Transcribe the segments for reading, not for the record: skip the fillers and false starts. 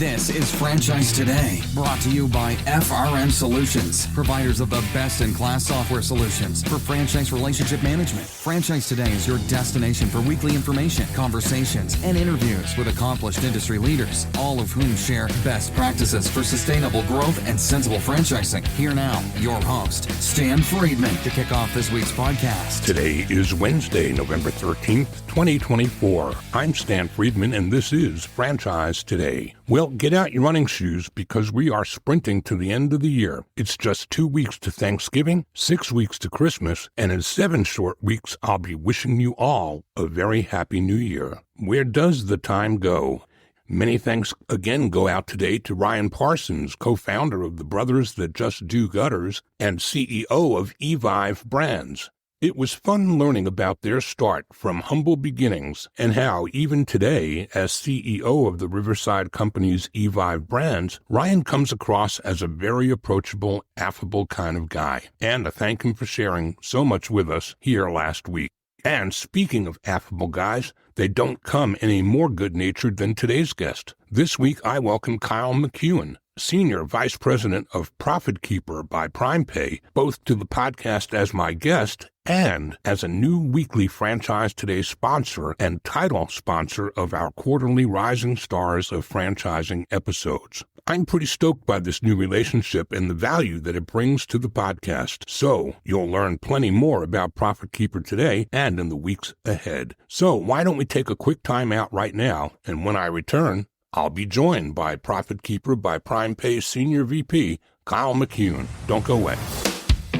This is Franchise Today, brought to you by FRM Solutions, providers of the best-in-class software solutions for franchise relationship management. Franchise Today is your destination for weekly information, conversations, and interviews with accomplished industry leaders, all of whom share best practices for sustainable growth and sensible franchising. Here now, your host, Stan Friedman, to kick off this week's podcast. Today is Wednesday, November 13th, 2024. I'm Stan Friedman, and this is Franchise Today. Well, get out your running shoes because we are sprinting to the end of the year. It's just 2 weeks to Thanksgiving, 6 weeks to Christmas, and in 7 short weeks, I'll be wishing you all a very happy new year. Where does the time go? Many thanks again go out today to Ryan Parsons, co-founder of the Brothers That Just Do Gutters and CEO of Evive Brands. It was fun learning about their start from humble beginnings and how, even today, as CEO of the Riverside Company's Evive Brands, Ryan comes across as a very approachable, affable kind of guy. And I thank him for sharing so much with us here last week. And speaking of affable guys, they don't come any more good-natured than today's guest. This week, I welcome Kyle McEuen, Senior Vice President of ProfitKeeper by PrimePay, both to the podcast as my guest and as a new weekly Franchise Today sponsor and title sponsor of our quarterly Rising Stars of Franchising episodes. I'm pretty stoked by this new relationship and the value that it brings to the podcast. So you'll learn plenty more about ProfitKeeper today and in the weeks ahead. So why don't we take a quick time out right now, and when I return, I'll be joined by ProfitKeeper by PrimePay Senior VP, Kyle McEuen. Don't go away.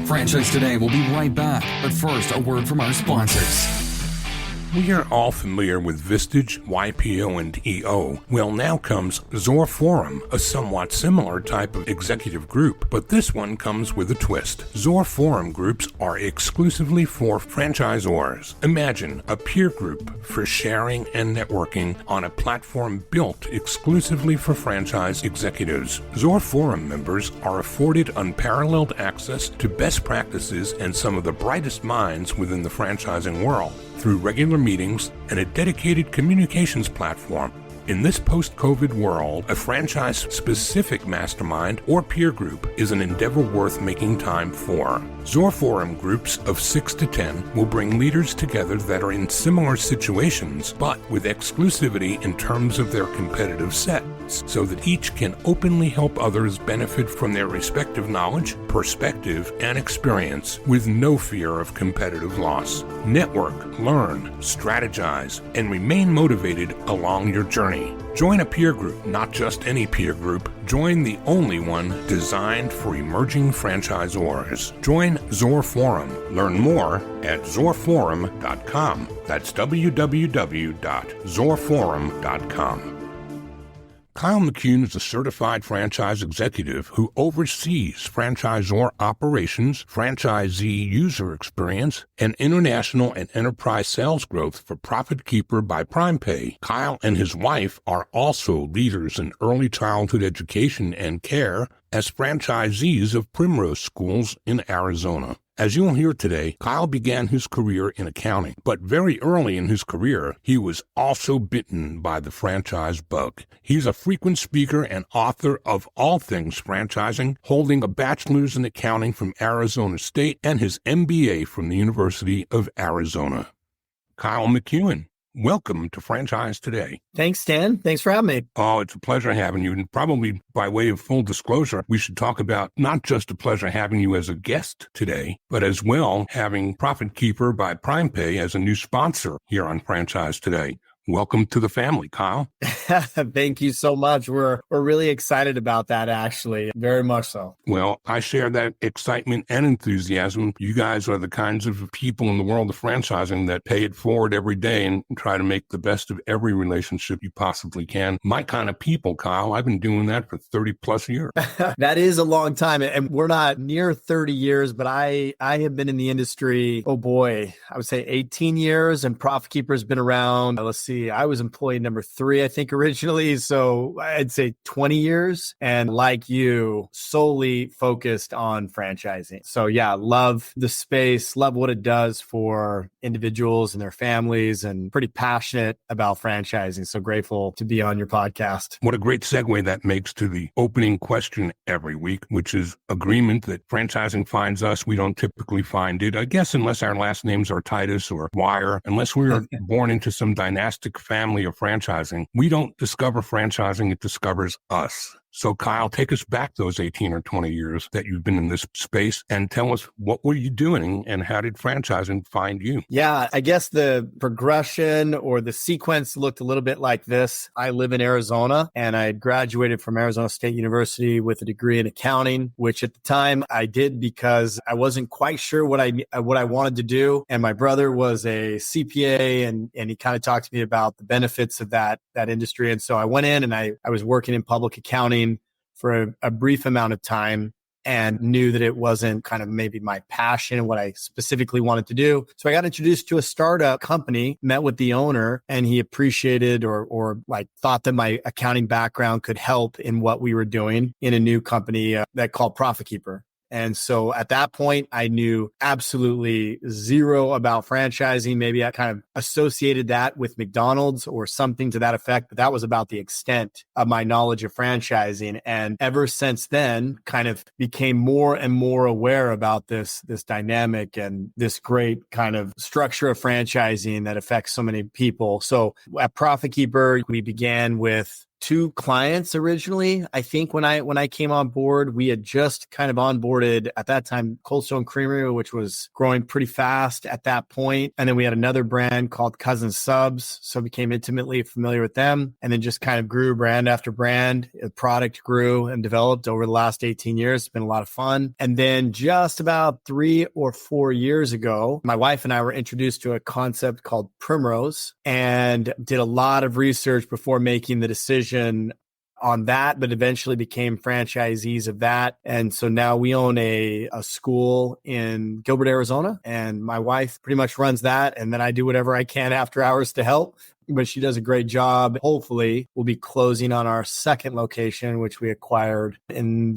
Franchise Today will be right back, but first, a word from our sponsors. We are all familiar with Vistage, YPO, and EO. Well, now comes Zor Forum, a somewhat similar type of executive group, but this one comes with a twist. Zor Forum groups are exclusively for franchisors. Imagine a peer group for sharing and networking on a platform built exclusively for franchise executives. Zor Forum members are afforded unparalleled access to best practices and some of the brightest minds within the franchising world through regular meetings and a dedicated communications platform. In this post-COVID world, a franchise-specific mastermind or peer group is an endeavor worth making time for. Zor Forum groups of 6 to 10 will bring leaders together that are in similar situations, but with exclusivity in terms of their competitive sets, so that each can openly help others benefit from their respective knowledge, perspective, and experience with no fear of competitive loss. Network, learn, strategize, and remain motivated along your journey. Join a peer group, not just any peer group. Join the only one designed for emerging franchisors. Join Zor Forum. Learn more at zorforum.com. That's www.zorforum.com. Kyle McEuen is a certified franchise executive who oversees franchisor operations, franchisee user experience, and international and enterprise sales growth for ProfitKeeper by PrimePay. Kyle and his wife are also leaders in early childhood education and care as franchisees of Primrose schools in Arizona. As you'll hear today, Kyle began his career in accounting, but very early in his career, he was also bitten by the franchise bug. He's a frequent speaker and author of all things franchising, holding a bachelor's in accounting from Arizona State and his MBA from the University of Arizona. Kyle McEuen, welcome to Franchise Today. Thanks, Stan. Thanks for having me. Oh, it's a pleasure having you. And probably by way of full disclosure, we should talk about not just a pleasure having you as a guest today, but as well having ProfitKeeper by PrimePay as a new sponsor here on Franchise Today. Welcome to the family, Kyle. Thank you so much. We're really excited about that, actually. Very much so. Well, I share that excitement and enthusiasm. You guys are the kinds of people in the world of franchising that pay it forward every day and try to make the best of every relationship you possibly can. My kind of people, Kyle. I've been doing that for 30 plus years. That is a long time. And we're not near 30 years, but I have been in the industry, oh boy, I would say 18 years. And ProfitKeeper's been around, let's see, see, I was employee number 3, I think originally. So I'd say 20 years. And like you, solely focused on franchising. So yeah, love the space, love what it does for individuals and their families, and pretty passionate about franchising. So grateful to be on your podcast. What a great segue that makes to the opening question every week, which is agreement that franchising finds us. We don't typically find it, I guess, unless our last names are Titus or Wire, unless we are born into some dynastic family of franchising. We don't discover franchising, it discovers us. So Kyle, take us back those 18 or 20 years that you've been in this space and tell us, what were you doing and how did franchising find you? Yeah, I guess the progression or the sequence looked a little bit like this. I live in Arizona and I graduated from Arizona State University with a degree in accounting, which at the time I did because I wasn't quite sure what I wanted to do. And my brother was a CPA and he kind of talked to me about the benefits of that industry. And so I went in and I was working in public accounting for a brief amount of time and knew that it wasn't kind of maybe my passion and what I specifically wanted to do. So I got introduced to a startup company, met with the owner, and he appreciated or like thought that my accounting background could help in what we were doing in a new company that called ProfitKeeper. And so at that point, I knew absolutely zero about franchising. Maybe I kind of associated that with McDonald's or something to that effect, but that was about the extent of my knowledge of franchising. And ever since then, kind of became more and more aware about this dynamic and this great kind of structure of franchising that affects so many people. So at ProfitKeeper, we began with 2 clients originally. I think when I came on board, we had just kind of onboarded at that time Cold Stone Creamery, which was growing pretty fast at that point. And then we had another brand called Cousin Subs. So became intimately familiar with them and then just kind of grew brand after brand. The product grew and developed over the last 18 years. It's been a lot of fun. And then just about 3 or 4 years ago, my wife and I were introduced to a concept called Primrose and did a lot of research before making the decision on that, but eventually became franchisees of that. And so now we own a school in Gilbert, Arizona, and my wife pretty much runs that. And then I do whatever I can after hours to help. But she does a great job. Hopefully, we'll be closing on our second location, which we acquired in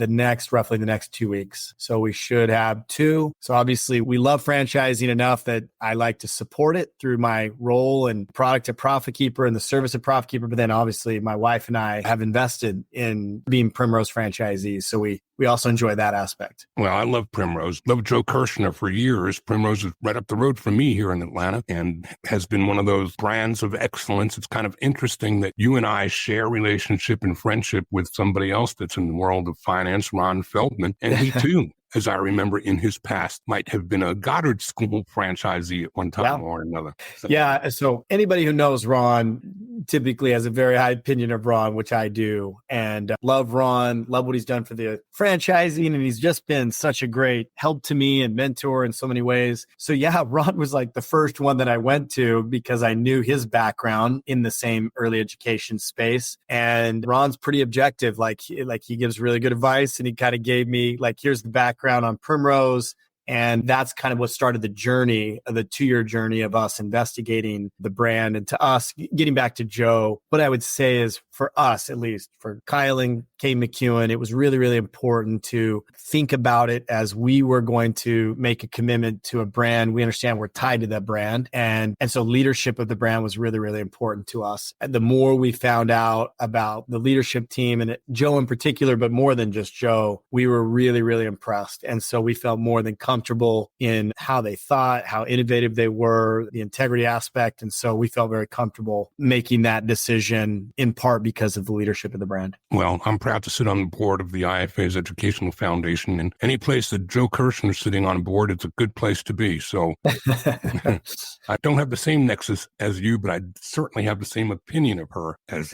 roughly the next 2 weeks. So we should have 2. So obviously, we love franchising enough that I like to support it through my role and product at ProfitKeeper and the service at ProfitKeeper. But then obviously, my wife and I have invested in being Primrose franchisees. So we also enjoy that aspect. Well, I love Primrose. Loved Joe Kirshner for years. Primrose is right up the road from me here in Atlanta and has been one of those brands of excellence. It's kind of interesting that you and I share relationship and friendship with somebody else that's in the world of finance, Ron Feldman. And he too, as I remember in his past, might have been a Goddard School franchisee at one time or another. So. Yeah. So anybody who knows Ron typically has a very high opinion of Ron, which I do, and love Ron, love what he's done for the franchising. And he's just been such a great help to me and mentor in so many ways. So yeah, Ron was like the first one that I went to because I knew his background in the same early education space. And Ron's pretty objective. Like he gives really good advice, and he kind of gave me like, here's the background on Primrose. And that's kind of what started the journey, the 2-year journey of us investigating the brand. And to us, getting back to Joe, what I would say is for us, at least for Kyle and Kate McEuen, it was really, really important to think about it as we were going to make a commitment to a brand. We understand we're tied to that brand. And so leadership of the brand was really, really important to us. And the more we found out about the leadership team and Joe in particular, but more than just Joe, we were really, really impressed. And so we felt more than comfortable in how they thought, how innovative they were, the integrity aspect. And so we felt very comfortable making that decision in part because of the leadership of the brand. Well, I'm proud to sit on the board of the IFA's Educational Foundation, and any place that Joe Kirshner is sitting on board, it's a good place to be. So I don't have the same nexus as you, but I certainly have the same opinion of her as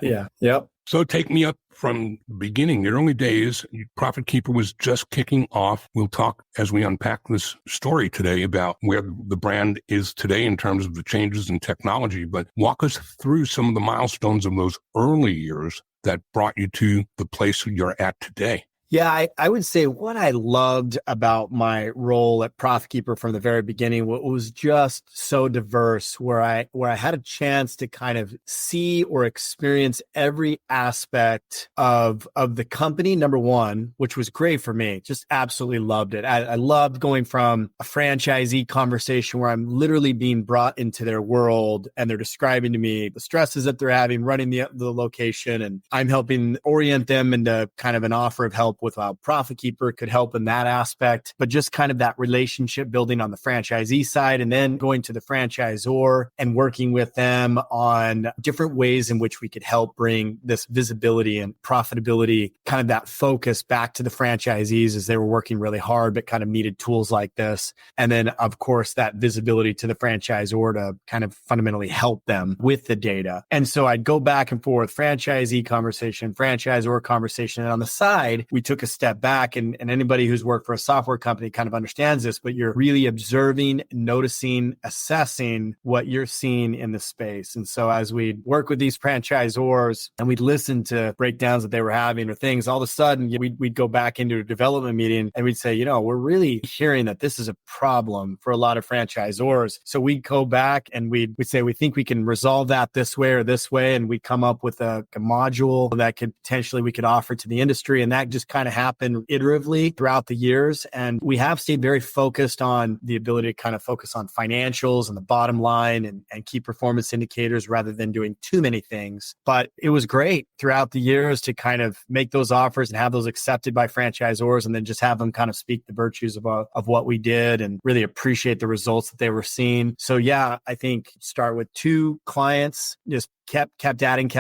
Yeah. Yep. So take me up from the beginning, the early days. ProfitKeeper was just kicking off. We'll talk as we unpack this story today about where the brand is today in terms of the changes in technology. But walk us through some of the milestones of those early years that brought you to the place you're at today. Yeah, I would say what I loved about my role at ProfitKeeper from the very beginning was just so diverse, where I had a chance to kind of see or experience every aspect of the company, number one, which was great for me. Just absolutely loved it. I loved going from a franchisee conversation where I'm literally being brought into their world and they're describing to me the stresses that they're having running the location, and I'm helping orient them into kind of an offer of help with how ProfitKeeper could help in that aspect, but just kind of that relationship building on the franchisee side, and then going to the franchisor and working with them on different ways in which we could help bring this visibility and profitability, kind of that focus back to the franchisees as they were working really hard, but kind of needed tools like this. And then, of course, that visibility to the franchisor to kind of fundamentally help them with the data. And so I'd go back and forth, franchisee conversation, franchisor conversation. And on the side, we took a step back, and anybody who's worked for a software company kind of understands this, but you're really observing, noticing, assessing what you're seeing in the space. And so as we'd work with these franchisors and we'd listen to breakdowns that they were having or things, all of a sudden we'd go back into a development meeting and we'd say, we're really hearing that this is a problem for a lot of franchisors. So we'd go back and we'd say, we think we can resolve that this way or this way. And we'd come up with a module that we could offer to the industry. And that just kind of happened iteratively throughout the years. And we have stayed very focused on the ability to kind of focus on financials and the bottom line and key performance indicators rather than doing too many things. But it was great throughout the years to kind of make those offers and have those accepted by franchisors, and then just have them kind of speak the virtues of what we did and really appreciate the results that they were seeing. So yeah, I think start with 2 clients, just kept adding.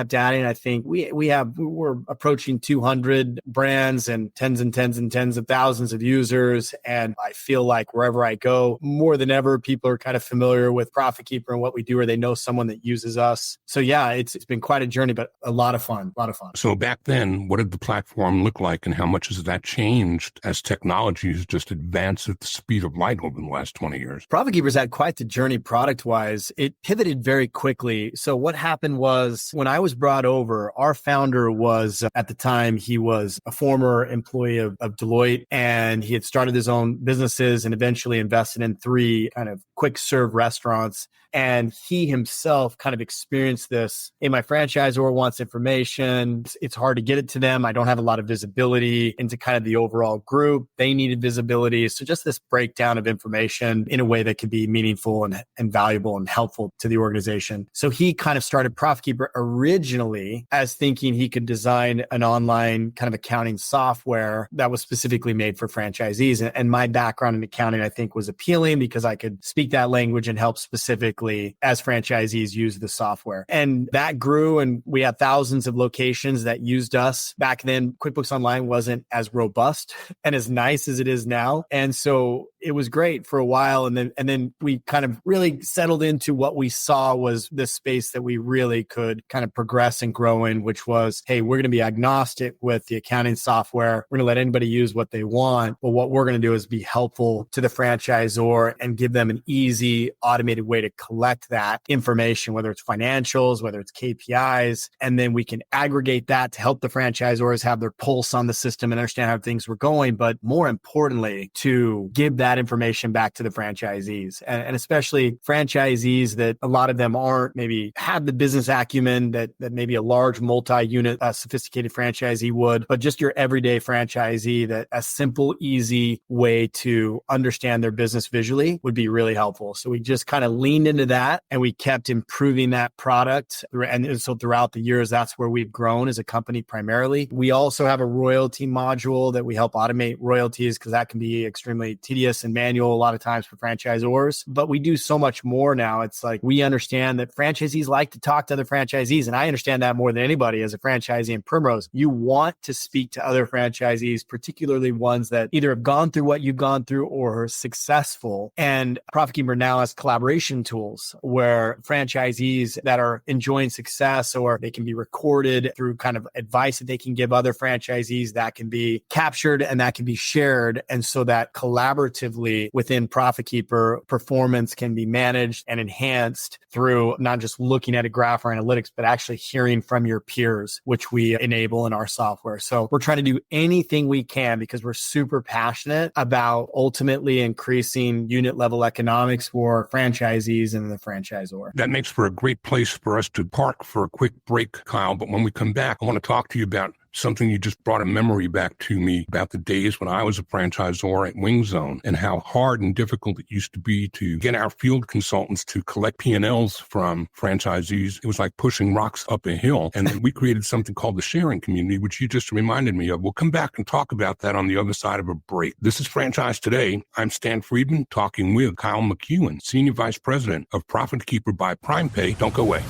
I think we're approaching 200 brands and tens of thousands of users. And I feel like wherever I go, more than ever, people are kind of familiar with ProfitKeeper and what we do, or they know someone that uses us. So yeah, it's been quite a journey, but a lot of fun. So back then, what did the platform look like, and how much has that changed as technology has just advanced at the speed of light over the last 20 years? ProfitKeeper's had quite the journey product-wise. It pivoted very quickly. So what happened was, when I was brought over, our founder was, at the time, he was a former employee of Deloitte, and he had started his own businesses and eventually invested in 3 kind of quick serve restaurants. And he himself kind of experienced this. Hey, my franchisor wants information. It's hard to get it to them. I don't have a lot of visibility into kind of the overall group. They needed visibility. So just this breakdown of information in a way that could be meaningful and valuable and helpful to the organization. So he kind of started ProfitKeeper originally as thinking he could design an online kind of accounting software that was specifically made for franchisees. And my background in accounting, I think, was appealing because I could speak that language and help specifically as franchisees use the software. And that grew, and we had thousands of locations that used us. Back then, QuickBooks Online wasn't as robust and as nice as it is now. And so it was great for a while. And then we kind of really settled into what we saw was this space that we really could kind of progress and grow in, which was, hey, we're going to be agnostic with the accounting software. We're going to let anybody use what they want. But what we're going to do is be helpful to the franchisor and give them an easy, automated way to collect that information, whether it's financials, whether it's KPIs, and then we can aggregate that to help the franchisors have their pulse on the system and understand how things were going. But more importantly, to give that information back to the franchisees, and especially franchisees that a lot of them aren't maybe have the business acumen that maybe a large multi-unit sophisticated franchisee would, but just your everyday franchisee, that a simple, easy way to understand their business visually would be really helpful. So we just kind of leaned into that and we kept improving that product. And so throughout the years, that's where we've grown as a company primarily. We also have a royalty module that we help automate royalties because that can be extremely tedious and manual a lot of times for franchisors. But we do so much more now. It's like we understand that franchisees like to talk to other franchisees. And I understand that more than anybody as a franchisee in Primrose. You want to speak to other franchisees, particularly ones that either have gone through what you've gone through or are successful. And ProfitKeeper now has collaboration tools where franchisees that are enjoying success, or they can be recorded through kind of advice that they can give other franchisees, that can be captured and that can be shared. And so that collaborative actively within ProfitKeeper, performance can be managed and enhanced through not just looking at a graph or analytics, but actually hearing from your peers, which we enable in our software. So we're trying to do anything we can because we're super passionate about ultimately increasing unit level economics for franchisees and the franchisor. That makes for a great place for us to park for a quick break, Kyle. But when we come back, I want to talk to you about something you just brought a memory back to me about the days when I was a franchisor at Wing Zone and how hard and difficult it used to be to get our field consultants to collect P&Ls from franchisees. It was like pushing rocks up a hill. And then we created something called the sharing community, which you just reminded me of. We'll come back and talk about that on the other side of a break. This is Franchise Today. I'm Stan Friedman talking with Kyle McEuen, Senior Vice President of ProfitKeeper by PrimePay. Don't go away.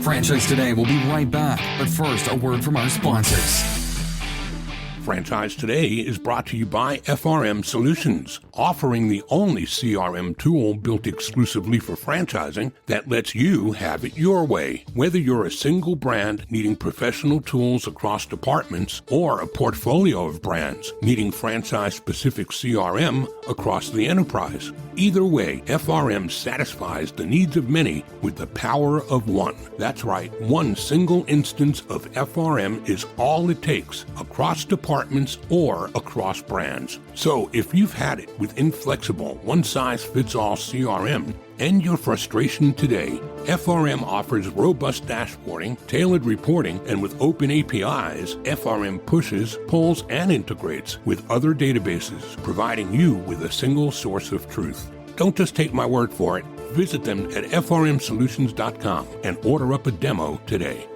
Franchise Today will be right back, but first, a word from our sponsors. Franchise Today is brought to you by FRM Solutions, offering the only CRM tool built exclusively for franchising that lets you have it your way. Whether you're a single brand needing professional tools across departments or a portfolio of brands needing franchise-specific CRM across the enterprise. Either way, FRM satisfies the needs of many with the power of one. That's right, one single instance of FRM is all it takes across departments or across brands. So if you've had it with inflexible, one-size-fits-all CRM, end your frustration today. FRM offers robust dashboarding, tailored reporting, and with open APIs, FRM pushes, pulls, and integrates with other databases, providing you with a single source of truth. Don't just take my word for it. Visit them at frmsolutions.com and order up a demo today.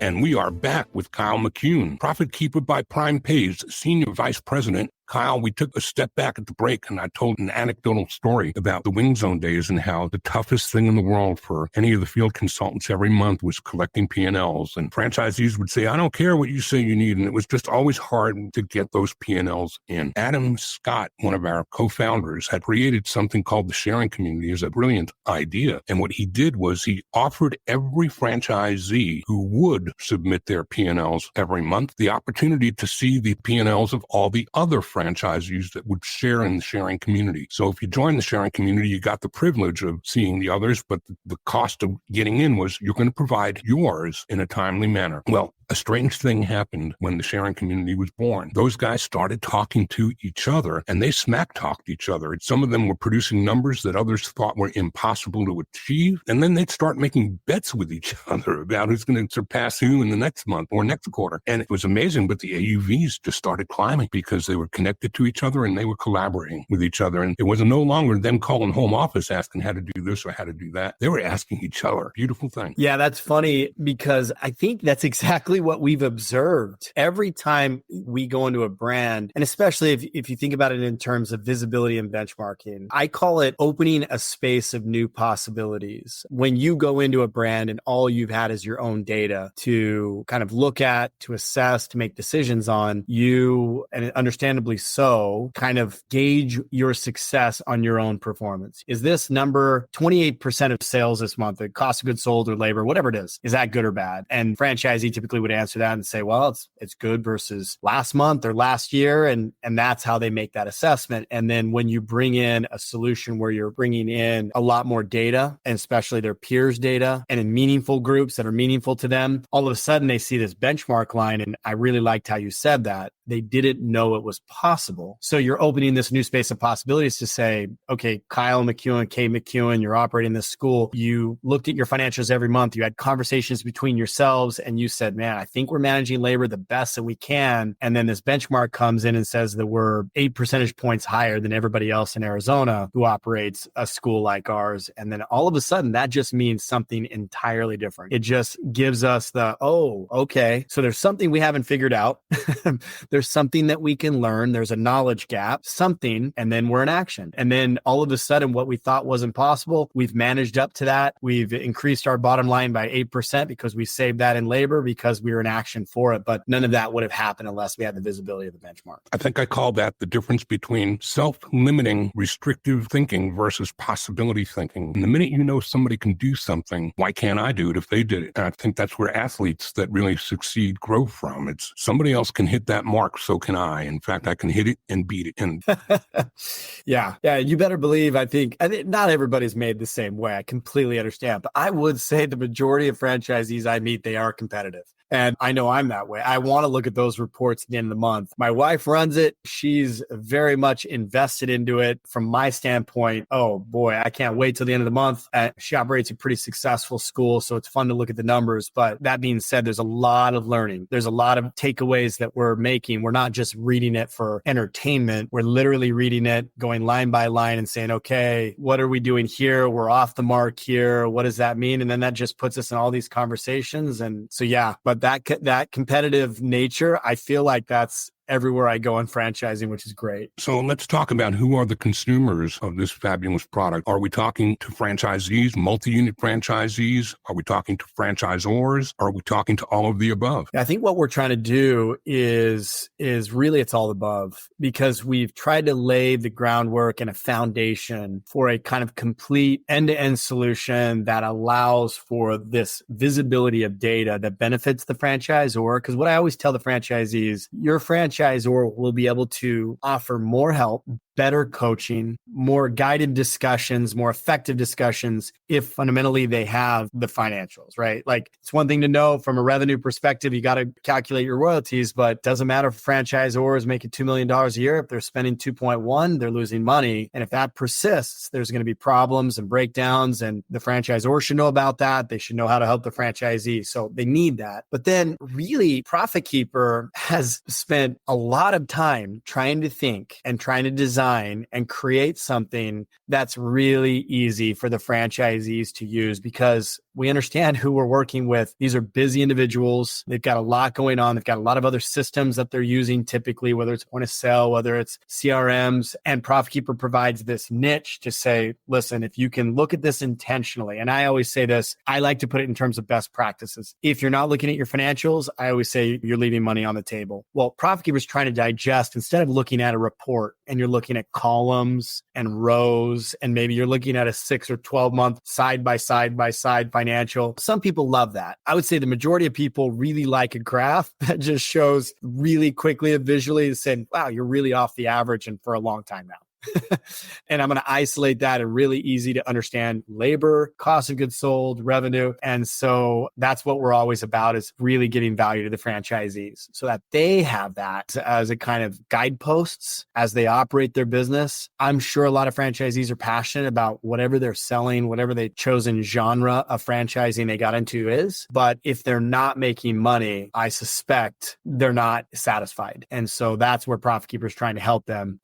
And we are back with Kyle McEuen, ProfitKeeper by PrimePay's Senior Vice President. Kyle, we took a step back at the break and I told an anecdotal story about the Wing Zone days and how the toughest thing in the world for any of the field consultants every month was collecting P&Ls. And franchisees would say, I don't care what you say you need. And it was just always hard to get those P&Ls in. Adam Scott, one of our co-founders, had created something called the sharing community as a brilliant idea. And what he did was he offered every franchisee who would submit their P&Ls every month the opportunity to see the P&Ls of all the other franchisees that would share in the sharing community. So if you join the sharing community, you got the privilege of seeing the others, but the cost of getting in was you're going to provide yours in a timely manner. Well, a strange thing happened when the sharing community was born. Those guys started talking to each other and they smack talked each other. Some of them were producing numbers that others thought were impossible to achieve. And then they'd start making bets with each other about who's going to surpass who in the next month or next quarter. And it was amazing, but the AUVs just started climbing because they were connected to each other and they were collaborating with each other. And it was no longer them calling home office asking how to do this or how to do that. They were asking each other. Beautiful thing. Yeah, that's funny because I think that's exactly what we've observed every time we go into a brand. And especially if you think about it in terms of visibility and benchmarking, I call it opening a space of new possibilities. When you go into a brand and all you've had is your own data to kind of look at, to assess, to make decisions on, you, and understandably so, kind of gauge your success on your own performance. Is this number 28% of sales this month, the cost of goods sold or labor, whatever it is that good or bad? And franchisee typically would answer that and say, well, it's good versus last month or last year. And that's how they make that assessment. And then when you bring in a solution where you're bringing in a lot more data, and especially their peers' data, and in meaningful groups that are meaningful to them, all of a sudden they see this benchmark line. And I really liked how you said that. They didn't know it was possible. So you're opening this new space of possibilities to say, okay, Kyle McEuen, Kay McEuen, you're operating this school. You looked at your financials every month. You had conversations between yourselves and you said, man, I think we're managing labor the best that we can. And then this benchmark comes in and says that we're 8 percentage points higher than everybody else in Arizona who operates a school like ours. And then all of a sudden that just means something entirely different. It just gives us the, oh, okay. So there's something we haven't figured out. There's something that we can learn. There's a knowledge gap, something, and then we're in action. And then all of a sudden, what we thought wasn't possible, we've managed up to that. We've increased our bottom line by 8% because we saved that in labor because we were in action for it. But none of that would have happened unless we had the visibility of the benchmark. I think I call that the difference between self-limiting restrictive thinking versus possibility thinking. And the minute you know somebody can do something, why can't I do it if they did it? And I think that's where athletes that really succeed grow from. It's somebody else can hit that mark, so can I. In fact, I can hit it and beat it. And yeah, you better believe, I think not everybody's made the same way. I completely understand. But I would say the majority of franchisees I meet, they are competitive. And I know I'm that way. I want to look at those reports at the end of the month. My wife runs it. She's very much invested into it. From my standpoint, oh boy, I can't wait till the end of the month. She operates a pretty successful school, so it's fun to look at the numbers. But that being said, there's a lot of learning. There's a lot of takeaways that we're making. We're not just reading it for entertainment. We're literally reading it, going line by line and saying, okay, what are we doing here? We're off the mark here. What does that mean? And then that just puts us in all these conversations. And so, yeah, but that competitive nature, I feel like that's everywhere I go in franchising, which is great. So let's talk about who are the consumers of this fabulous product. Are we talking to franchisees, multi-unit franchisees? Are we talking to franchisors? Are we talking to all of the above? I think what we're trying to do is really it's all above, because we've tried to lay the groundwork and a foundation for a kind of complete end-to-end solution that allows for this visibility of data that benefits the franchisor. Because what I always tell the franchisees, your franchisor will be able to offer more help, better coaching, more guided discussions, more effective discussions if fundamentally they have the financials, right? Like, it's one thing to know from a revenue perspective, you got to calculate your royalties, but it doesn't matter if a franchisor is making $2 million a year. If they're spending 2.1, they're losing money. And if that persists, there's going to be problems and breakdowns, and the franchisor should know about that. They should know how to help the franchisee. So they need that. But then really, Profit Keeper has spent a lot of time trying to think and trying to design and create something that's really easy for the franchisees to use, because we understand who we're working with. These are busy individuals. They've got a lot going on. They've got a lot of other systems that they're using typically, whether it's point of sale, whether it's CRMs. And Profit Keeper provides this niche to say, listen, if you can look at this intentionally, and I always say this, I like to put it in terms of best practices. If you're not looking at your financials, I always say you're leaving money on the table. Well, Profit Keeper is trying to digest, instead of looking at a report and you're looking at columns and rows, and maybe you're looking at a 6 or 12 month side by side financial. Some people love that. I would say the majority of people really like a graph that just shows really quickly and visually saying, wow, you're really off the average and for a long time now. And I'm going to isolate that and really easy to understand labor, cost of goods sold, revenue. And so that's what we're always about, is really giving value to the franchisees so that they have that as a kind of guideposts as they operate their business. I'm sure a lot of franchisees are passionate about whatever they're selling, whatever the chosen genre of franchising they got into is. But if they're not making money, I suspect they're not satisfied. And so that's where Profit Keeper is trying to help them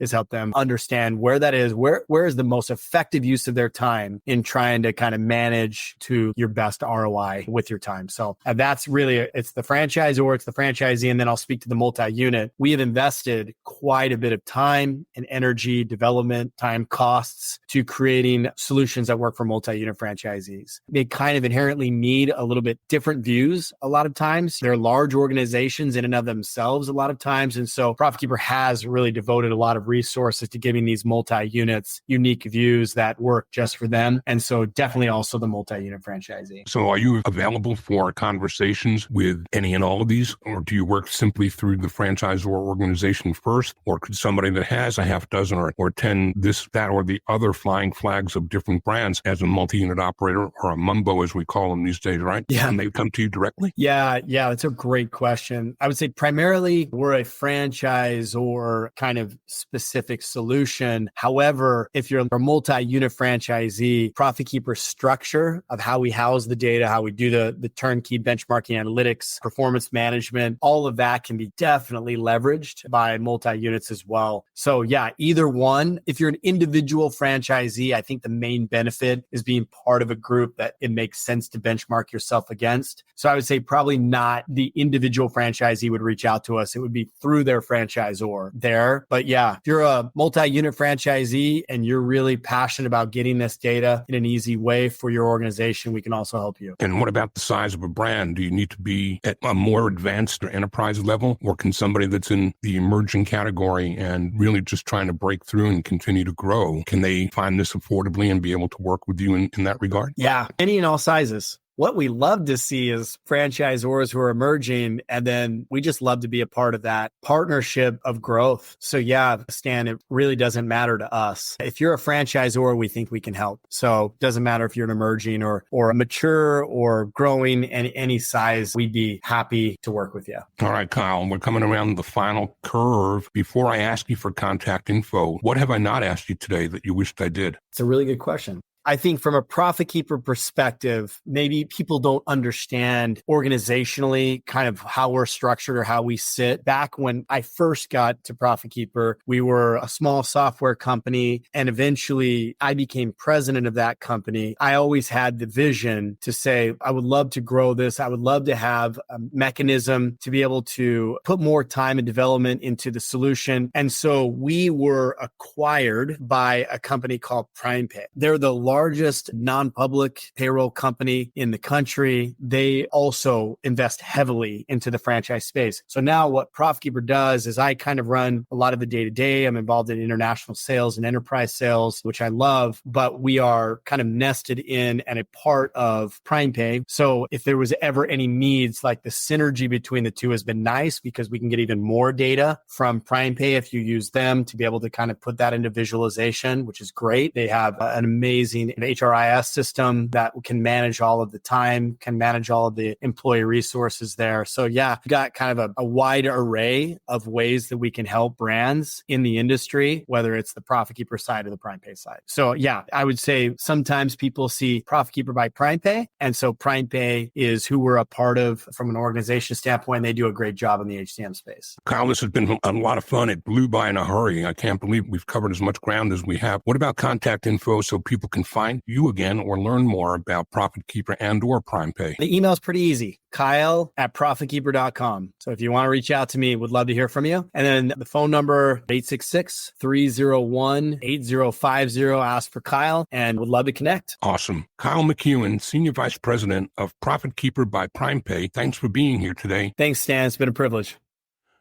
understand where that is, where is the most effective use of their time in trying to kind of manage to your best ROI with your time. So that's really, it's the franchisor, it's the franchisee, and then I'll speak to the multi-unit. We have invested quite a bit of time and energy, development, time costs to creating solutions that work for multi-unit franchisees. They kind of inherently need a little bit different views a lot of times. They're large organizations in and of themselves a lot of times. And so Profit Keeper has really devoted a lot of resources to giving these multi-units unique views that work just for them. And so definitely also the multi-unit franchisee. So are you available for conversations with any and all of these, or do you work simply through the franchisor organization first? Or could somebody that has a half dozen or 10 this, that, or the other flying flags of different brands as a multi-unit operator, or a mumbo as we call them these days, right? Yeah. And they come to you directly? Yeah, that's a great question. I would say primarily we're a franchisor kind of specific solution. However, if you're a multi-unit franchisee, Profit Keeper's structure of how we house the data, how we do the turnkey benchmarking analytics, performance management, all of that can be definitely leveraged by multi-units as well. So yeah, either one. If you're an individual franchisee, I think the main benefit is being part of a group that it makes sense to benchmark yourself against. So I would say probably not the individual franchisee would reach out to us. It would be through their franchisor there. But yeah, if you're a multi-unit franchisee and you're really passionate about getting this data in an easy way for your organization, we can also help you. And what about the size of a brand? Do you need to be at a more advanced or enterprise level? Or can somebody that's in the emerging category and really just trying to break through and continue to grow, can they find this affordably and be able to work with you in that regard? Yeah, any and all sizes. What we love to see is franchisors who are emerging, and then we just love to be a part of that partnership of growth. So yeah, Stan, it really doesn't matter to us. If you're a franchisor, we think we can help. So it doesn't matter if you're an emerging or mature or growing in any size, we'd be happy to work with you. All right, Kyle, we're coming around the final curve. Before I ask you for contact info, what have I not asked you today that you wished I did? It's a really good question. I think from a Profit Keeper perspective, maybe people don't understand organizationally kind of how we're structured or how we sit. Back when I first got to Profit Keeper, we were a small software company, and eventually I became president of that company. I always had the vision to say, I would love to grow this. I would love to have a mechanism to be able to put more time and development into the solution. And so we were acquired by a company called PrimePay. They're the largest non-public payroll company in the country. They also invest heavily into the franchise space. So now what Profit Keeper does is I kind of run a lot of the day-to-day. I'm involved in international sales and enterprise sales, which I love, but we are kind of nested in and a part of PrimePay. So if there was ever any needs, like the synergy between the two has been nice because we can get even more data from PrimePay if you use them to be able to kind of put that into visualization, which is great. They have an amazing HRIS system that can manage all of the time, can manage all of the employee resources there. So yeah, we've got kind of a wide array of ways that we can help brands in the industry, whether it's the Profit Keeper side or the PrimePay side. So yeah, I would say sometimes people see Profit Keeper by PrimePay. And so PrimePay is who we're a part of from an organization standpoint. They do a great job in the HCM space. Kyle, this has been a lot of fun. It blew by in a hurry. I can't believe we've covered as much ground as we have. What about contact info so people can find you again or learn more about Profit Keeper and or PrimePay? The email is pretty easy. Kyle@ProfitKeeper.com. So if you want to reach out to me, would love to hear from you. And then the phone number, 866-301-8050. Ask for Kyle and would love to connect. Awesome. Kyle McEuen, Senior Vice President of Profit Keeper by PrimePay. Thanks for being here today. Thanks, Stan. It's been a privilege.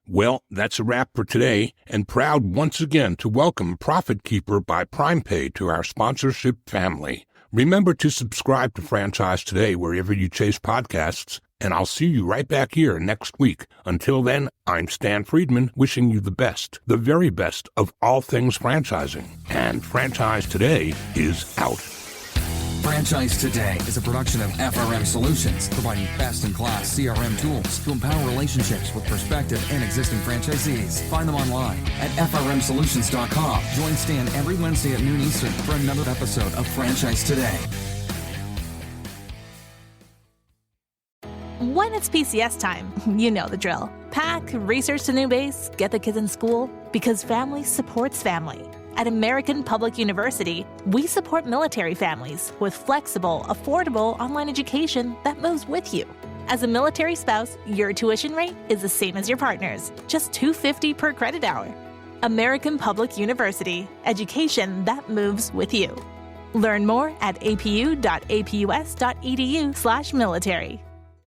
Well, that's a wrap for today, and proud once again to welcome Profit Keeper by PrimePay to our sponsorship family. Remember to subscribe to Franchise Today wherever you chase podcasts, and I'll see you right back here next week. Until then, I'm Stan Friedman, wishing you the best, the very best of all things franchising. And Franchise Today is out. Franchise Today is a production of FRM Solutions, providing best-in-class CRM tools to empower relationships with prospective and existing franchisees. Find them online at frmsolutions.com. Join Stan every Wednesday at noon Eastern for another episode of Franchise Today. When it's PCS time, you know the drill. Pack, research the new base, get the kids in school, because family supports family. At American Public University, we support military families with flexible, affordable online education that moves with you. As a military spouse, your tuition rate is the same as your partner's, just $250 per credit hour. American Public University, education that moves with you. Learn more at apu.apus.edu/military.